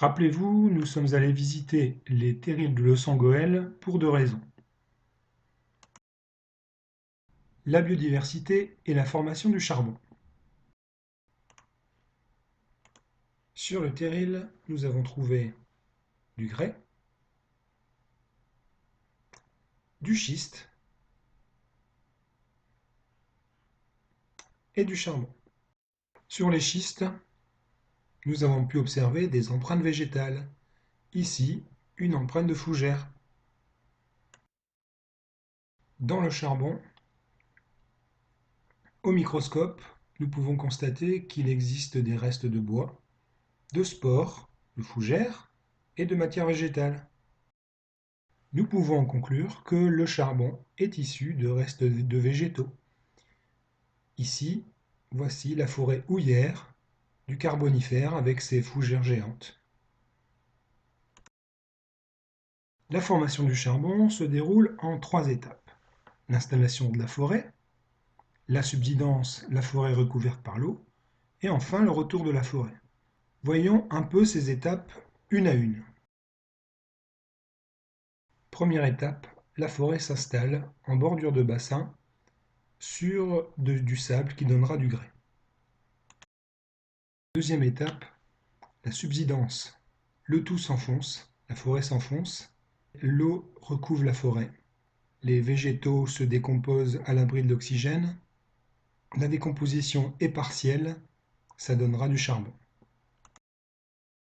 Rappelez-vous, nous sommes allés visiter les terrils de Loos-en-Gohelle pour deux raisons. La biodiversité et la formation du charbon. Sur le terril, nous avons trouvé du grès, du schiste et du charbon. Sur les schistes, nous avons pu observer des empreintes végétales. Ici, une empreinte de fougère. Dans le charbon, au microscope, nous pouvons constater qu'il existe des restes de bois, de spores, de fougères et de matière végétale. Nous pouvons en conclure que le charbon est issu de restes de végétaux. Ici, voici la forêt houillère du Carbonifère avec ses fougères géantes. La formation du charbon se déroule en trois étapes. L'installation de la forêt, la subsidence, la forêt recouverte par l'eau, et enfin le retour de la forêt. Voyons un peu ces étapes une à une. Première étape, la forêt s'installe en bordure de bassin sur du sable qui donnera du grès. Deuxième étape, la subsidence. Le tout s'enfonce, la forêt s'enfonce, l'eau recouvre la forêt. Les végétaux se décomposent à l'abri de l'oxygène. La décomposition est partielle, ça donnera du charbon.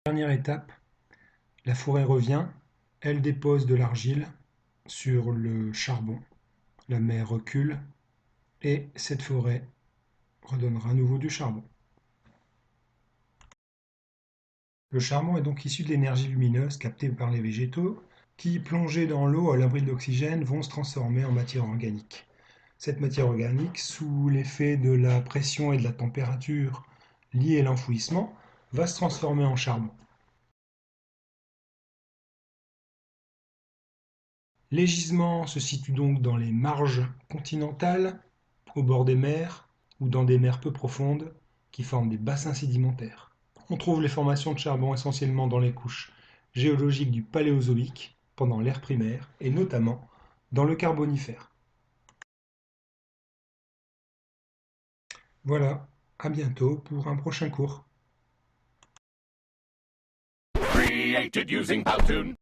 Dernière étape, la forêt revient, elle dépose de l'argile sur le charbon. La mer recule et cette forêt redonnera à nouveau du charbon. Le charbon est donc issu de l'énergie lumineuse captée par les végétaux qui, plongés dans l'eau à l'abri de l'oxygène, vont se transformer en matière organique. Cette matière organique, sous l'effet de la pression et de la température liée à l'enfouissement, va se transformer en charbon. Les gisements se situent donc dans les marges continentales, au bord des mers ou dans des mers peu profondes qui forment des bassins sédimentaires. On trouve les formations de charbon essentiellement dans les couches géologiques du Paléozoïque, pendant l'ère primaire, et notamment dans le Carbonifère. Voilà, à bientôt pour un prochain cours. Created using Powtoon.